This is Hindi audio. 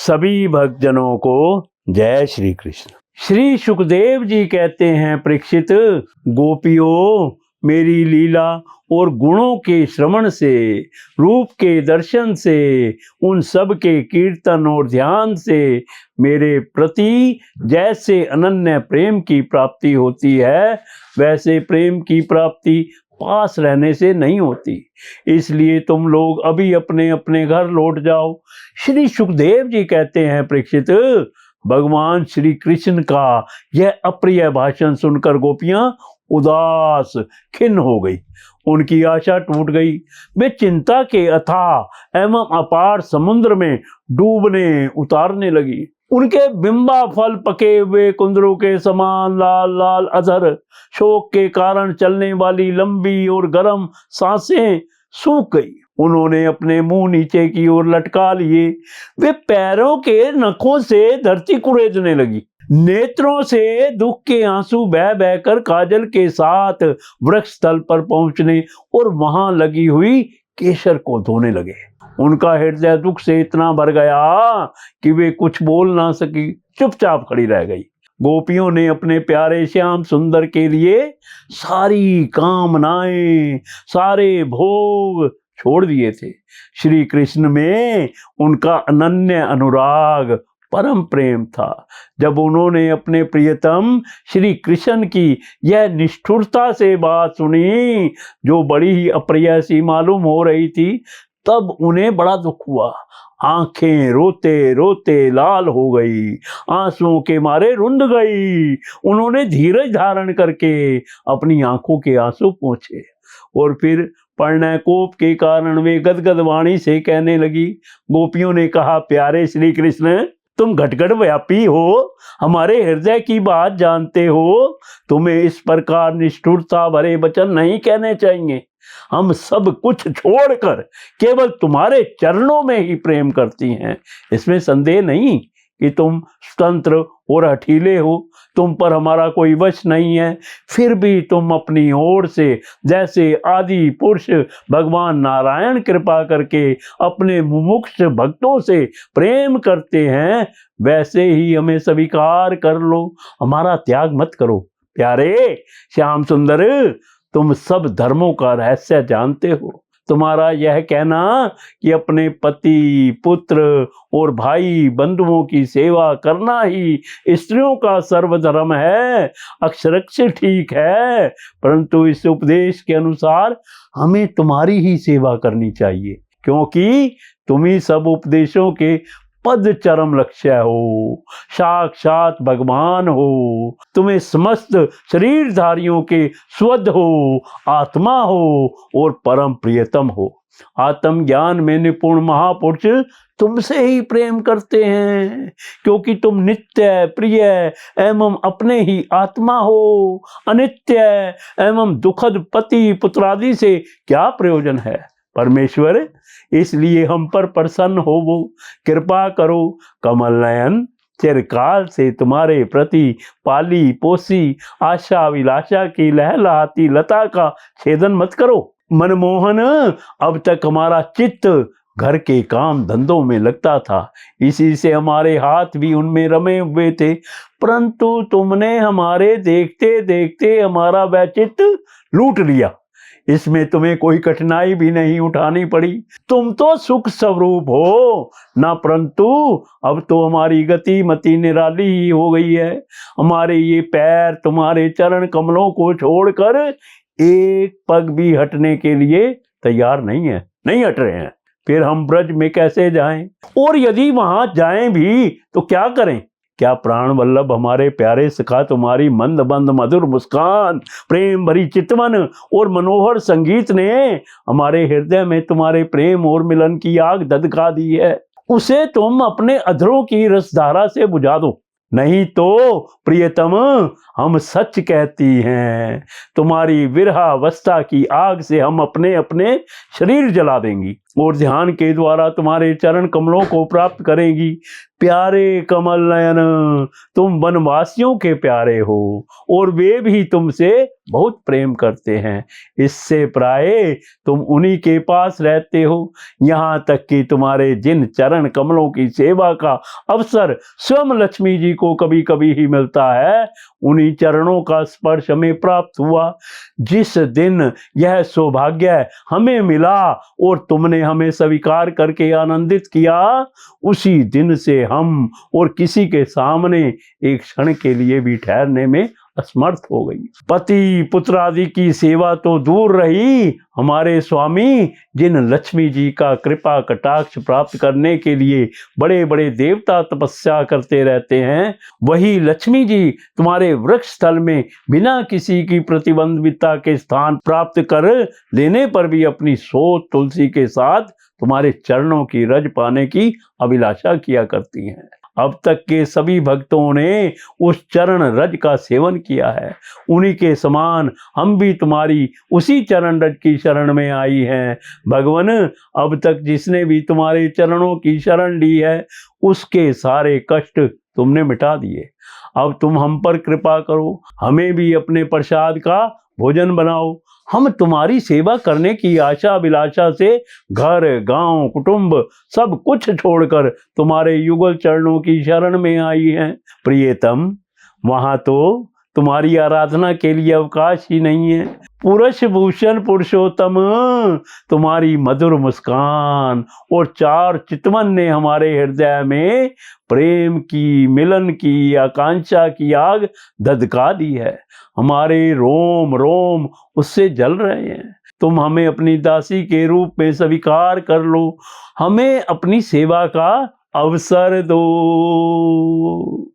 सभी भक्तजनों को जय श्री कृष्ण। श्री सुखदेव जी कहते हैं, परीक्षित, गोपियों, मेरी लीला और गुणों के श्रवण से, रूप के दर्शन से, उन सब के कीर्तन और ध्यान से मेरे प्रति जैसे अनन्य प्रेम की प्राप्ति होती है, वैसे प्रेम की प्राप्ति पास रहने से नहीं होती। इसलिए तुम लोग अभी अपने अपने घर लौट जाओ। श्री सुखदेव जी कहते हैं, परीक्षित, भगवान श्री कृष्ण का यह अप्रिय भाषण सुनकर गोपियां उदास खिन्न हो गई, उनकी आशा टूट गई। वे चिंता के अथाह एवं अपार समुद्र में डूबने उतारने लगी। उनके बिंबा फल पके हुए कुंदरों के समान लाल लाल अधर, शोक के कारण चलने वाली लंबी और गर्म सांसें सूख गई। उन्होंने अपने मुंह नीचे की ओर लटका लिए। वे पैरों के नखों से धरती कुरेदने लगी। नेत्रों से दुख के आंसू बह बहकर काजल के साथ वृक्ष तल पर पहुंचने और वहां लगी हुई केसर को धोने लगे। उनका हृदय दुख से इतना भर गया कि वे कुछ बोल ना सकी, चुपचाप खड़ी रह गई। गोपियों ने अपने प्यारे श्याम सुंदर के लिए सारी कामनाएं, सारे भोग छोड़ दिए थे। श्री कृष्ण में उनका अनन्य अनुराग, परम प्रेम था। जब उन्होंने अपने प्रियतम श्री कृष्ण की यह निष्ठुरता से बात सुनी, जो बड़ी ही अप्रिय सी मालूम हो रही थी, तब उन्हें बड़ा दुख हुआ। आंखें रोते रोते लाल हो गई, आंसुओं के मारे रुंध गई। उन्होंने धीरज धारण करके अपनी आंखों के आंसू पोंछे और फिर प्रणय कोप के कारण वे गदगद वाणी से कहने लगी। गोपियों ने कहा, प्यारे श्री कृष्ण, तुम घटघट व्यापी हो, हमारे हृदय की बात जानते हो। तुम्हें इस प्रकार निष्ठुरता भरे वचन नहीं कहने चाहिए। हम सब कुछ छोड़कर केवल तुम्हारे चरणों में ही प्रेम करती हैं। इसमें संदेह नहीं कि तुम स्वतंत्र और हठीले हो, तुम पर हमारा कोई वश नहीं है। फिर भी तुम अपनी ओर से जैसे आदि पुरुष भगवान नारायण कृपा करके अपने मुमुक्ष भक्तों से प्रेम करते हैं, वैसे ही हमें स्वीकार कर लो, हमारा त्याग मत करो। प्यारे श्याम सुंदर, तुम सब धर्मों का रहस्य जानते हो। तुम्हारा यह कहना कि अपने पति, पुत्र और भाई बंधुओं की सेवा करना ही स्त्रियों का सर्वधर्म है, अक्षरश ठीक है, परंतु इस उपदेश के अनुसार हमें तुम्हारी ही सेवा करनी चाहिए, क्योंकि तुम ही सब उपदेशों के पद चरम लक्ष्य हो, साक्षात भगवान हो। तुम्हें समस्त शरीरधारियों के स्वद हो, आत्मा हो और परम प्रियतम हो। आत्म ज्ञान में निपुण महापुरुष तुमसे ही प्रेम करते हैं, क्योंकि तुम नित्य प्रिय एवं अपने ही आत्मा हो। अनित्य एवं दुखद पति पुत्रादि से क्या प्रयोजन है। परमेश्वर, इसलिए हम पर प्रसन्न हो वो, कृपा करो। कमल नयन, चिरकाल से तुम्हारे प्रति पाली पोसी आशा विलाशा की लहलहाती लता का छेदन मत करो। मनमोहन, अब तक हमारा चित्त घर के काम धंधों में लगता था, इसी से हमारे हाथ भी उनमें रमे हुए थे, परंतु तुमने हमारे देखते देखते हमारा वह चित्त लूट लिया। इसमें तुम्हें कोई कठिनाई भी नहीं उठानी पड़ी। तुम तो सुख स्वरूप हो ना, परंतु अब तो हमारी गति मति निराली ही हो गई है। हमारे ये पैर तुम्हारे चरण कमलों को छोड़कर एक पग भी हटने के लिए तैयार नहीं हट रहे हैं। फिर हम ब्रज में कैसे जाएं? और यदि वहां जाएं भी तो क्या करें? क्या प्राण वल्लभ हमारे प्यारे सखा तुम्हारी मंद मंद मधुर मुस्कान, प्रेम भरी चितवन और मनोहर संगीत ने हमारे हृदय में तुम्हारे प्रेम और मिलन की आग धधका दी है। उसे तुम अपने अधरों की रसधारा से बुझा दो, नहीं तो प्रियतम, हम सच कहती हैं, तुम्हारी विरह अवस्था की आग से हम अपने अपने शरीर जला देंगी। और ध्यान के द्वारा तुम्हारे चरण कमलों को प्राप्त करेंगी। प्यारे कमल नयन, तुम वनवासियों के प्यारे हो और वे भी तुमसे बहुत प्रेम करते हैं। इससे प्राय तुम उन्हीं के पास रहते हो। यहाँ तक कि तुम्हारे जिन चरण कमलों की सेवा का अवसर स्वयं लक्ष्मी जी को कभी कभी ही मिलता है, उन्हीं चरणों का स्पर्श हमें प्राप्त हुआ। जिस दिन यह सौभाग्य हमें मिला और तुमने हमें स्वीकार करके आनंदित किया, उसी दिन से हम और किसी के सामने एक क्षण के लिए भी ठहरने में असमर्थ हो गई। पति पुत्र आदि की सेवा तो दूर रही, हमारे स्वामी जिन लक्ष्मी जी का कृपा कटाक्ष प्राप्त करने के लिए बड़े बड़े देवता तपस्या करते रहते हैं, वही लक्ष्मी जी तुम्हारे वृक्ष स्थल में बिना किसी की प्रतिबंधितता के स्थान प्राप्त कर लेने पर भी अपनी सोच तुलसी के साथ तुम्हारे चरणों की रज पाने की अभिलाषा किया करती हैं। अब तक के सभी भक्तों ने उस चरण रज का सेवन किया है। उन्हीं के समान हम भी तुम्हारी उसी चरण रज की शरण में आई हैं। भगवान, अब तक जिसने भी तुम्हारे चरणों की शरण ली है, उसके सारे कष्ट तुमने मिटा दिए। अब तुम हम पर कृपा करो, हमें भी अपने प्रसाद का भोजन बनाओ। हम तुम्हारी सेवा करने की आशा अभिलाषा से घर गांव कुटुंब सब कुछ छोड़कर तुम्हारे युगल चरणों की शरण में आई हैं। प्रियतम, वहां तो तुम्हारी आराधना के लिए अवकाश ही नहीं है। पुरुष भूषण पुरुषोत्तम, तुम्हारी मधुर मुस्कान और चार चितवन ने हमारे हृदय में प्रेम की मिलन की आकांक्षा की आग धधका दी है। हमारे रोम रोम उससे जल रहे हैं। तुम हमें अपनी दासी के रूप में स्वीकार कर लो, हमें अपनी सेवा का अवसर दो।